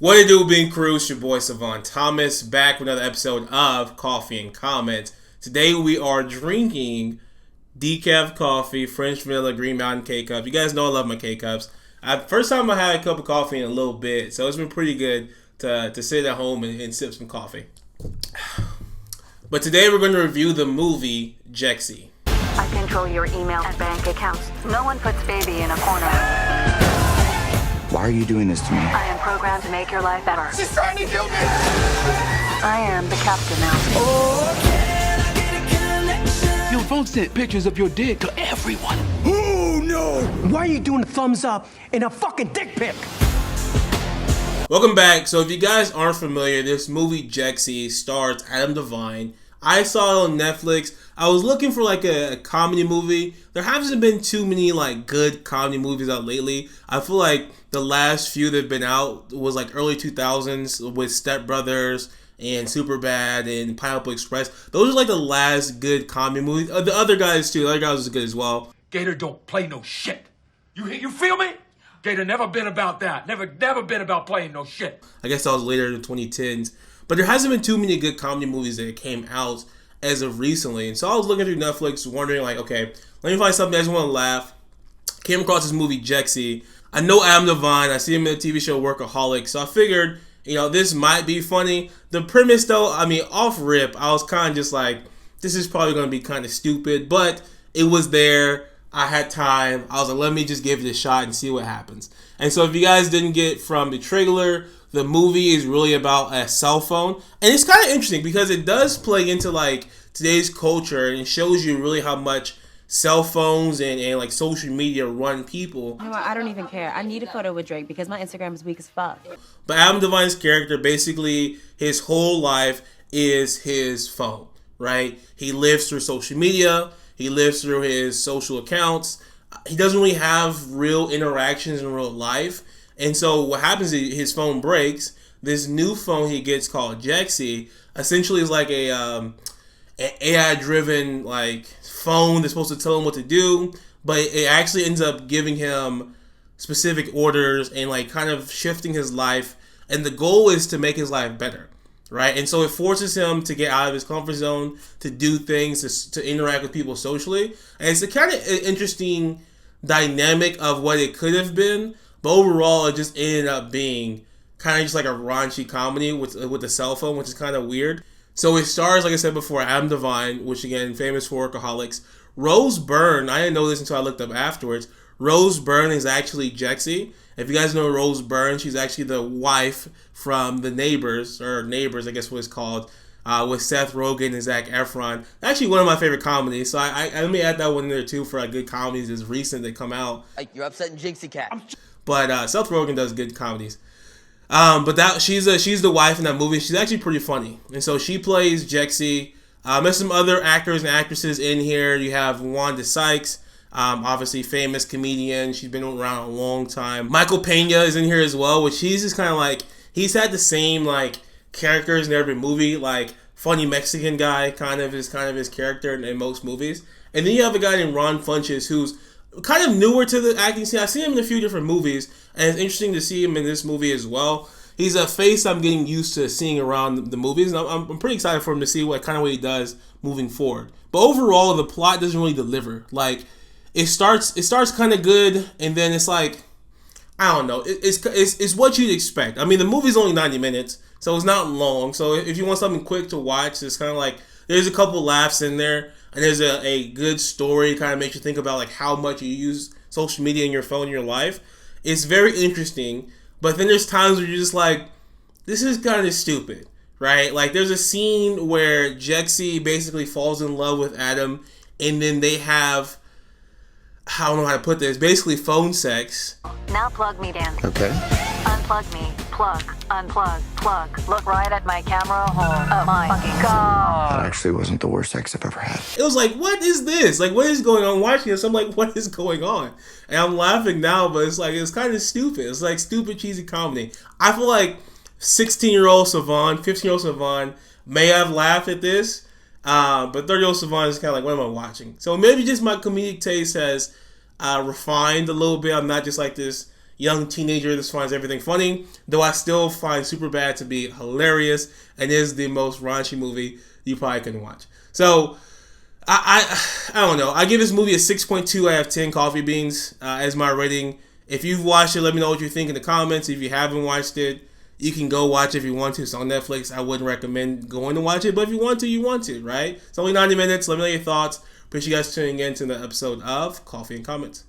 What it do, being crew? It's your boy Savon Thomas back with another episode of Coffee and Comments. Today we are drinking decaf coffee, French vanilla, Green Mountain K-Cups. You guys know I love my K-Cups. First time I had a cup of coffee in a little bit, so it's been pretty good to sit at home and sip some coffee. But today we're going to review the movie Jexi. I control your email and bank accounts. No one puts baby in a corner. Why are you doing this to me? I am programmed to make your life better. She's trying to kill me! I am the captain now. Your phone sent pictures of your dick to everyone. Oh, no! Why are you doing a thumbs up in a fucking dick pic? Welcome back. So if you guys aren't familiar, this movie Jexi stars Adam DeVine. I saw it on Netflix. I was looking for like a comedy movie. There hasn't been too many like good comedy movies out lately. I feel like the last few that have been out was like early 2000s with Step Brothers and Superbad and Pineapple Express. Those are like the last good comedy movies. The other guys too. The other guys was good as well. Gator don't play no shit. You feel me? Gator never been about that. Never been about playing no shit. I guess that was later in the 2010s. But there hasn't been too many good comedy movies that came out as of recently. And so I was looking through Netflix wondering like, okay, let me find something I just want to laugh. Came across this movie Jexi. I know Adam DeVine. I see him in the TV show Workaholics. So I figured, this might be funny. The premise though, off rip, I was kind of just like, this is probably going to be kind of stupid. But it was there. I had time. I was like, let me just give it a shot and see what happens. And so if you guys didn't get from the trailer, the movie is really about a cell phone. And it's kind of interesting because it does play into like today's culture and it shows you really how much cell phones and like social media run people. You know what? I don't even care. I need a photo with Drake because my Instagram is weak as fuck. But Adam DeVine's character, basically his whole life is his phone, right? He lives through social media. He lives through his social accounts. He doesn't really have real interactions in real life. And so what happens is his phone breaks. This new phone he gets called Jexi essentially is like an AI-driven like phone that's supposed to tell him what to do, but it actually ends up giving him specific orders and like kind of shifting his life. And the goal is to make his life better, right? And so it forces him to get out of his comfort zone, to do things, to interact with people socially. And it's a kind of interesting dynamic of what it could have been. But overall, it just ended up being kind of just like a raunchy comedy with the cell phone, which is kind of weird. So it stars, like I said before, Adam DeVine, which again, famous for Workaholics. Rose Byrne, I didn't know this until I looked up afterwards. Rose Byrne is actually Jexi. If you guys know Rose Byrne, she's actually the wife from The Neighbors, or Neighbors, I guess what it's called, with Seth Rogen and Zac Efron. Actually, one of my favorite comedies. So I let me add that one in there too for like good comedies that's recent that come out. Like you're upsetting Jexi Cat. But Seth Rogen does good comedies. But she's the wife in that movie. She's actually pretty funny. And so she plays Jexi. There's some other actors and actresses in here. You have Wanda Sykes, obviously famous comedian. She's been around a long time. Michael Peña is in here as well, which he's just kind of like, he's had the same like characters in every movie. Like funny Mexican guy kind of is his character in most movies. And then you have a guy named Ron Funches who's kind of newer to the acting scene. I've seen him in a few different movies, and it's interesting to see him in this movie as well. He's a face I'm getting used to seeing around the movies, and I'm pretty excited for him to see what he does moving forward. But overall, the plot doesn't really deliver. Like, it starts kind of good, and then it's like, I don't know. It's what you'd expect. The movie's only 90 minutes, so it's not long. So if you want something quick to watch, it's kind of like, there's a couple laughs in there. And there's a good story, kind of makes you think about like how much you use social media in your phone in your life. It's very interesting, but then there's times where you're just like, this is kind of stupid, right? Like there's a scene where Jexi basically falls in love with Adam, and then they have, I don't know how to put this, basically phone sex. Now plug me, Dan. Okay. Unplug me. Plug. Unplug. Plug. Look right at my camera hole. Oh my fucking god. That actually wasn't the worst sex I've ever had. It was like, what is this? Like, what is going on? Watching this, I'm like, what is going on? And I'm laughing now, but it's like, it's kind of stupid. It's like stupid, cheesy comedy. I feel like 16-year-old Savon, 15-year-old Savon may have laughed at this, but 30-year-old Savon is kind of like, what am I watching? So maybe just my comedic taste has refined a little bit. I'm not just like this, young teenager that finds everything funny, though I still find Superbad to be hilarious and is the most raunchy movie you probably can watch. So, I don't know. I give this movie a 6.2 out of 10 coffee beans as my rating. If you've watched it, let me know what you think in the comments. If you haven't watched it, you can go watch it if you want to. It's on Netflix. I wouldn't recommend going to watch it, but if you want to, you want to, right? It's only 90 minutes. Let me know your thoughts. Appreciate you guys tuning in to the episode of Coffee and Comments.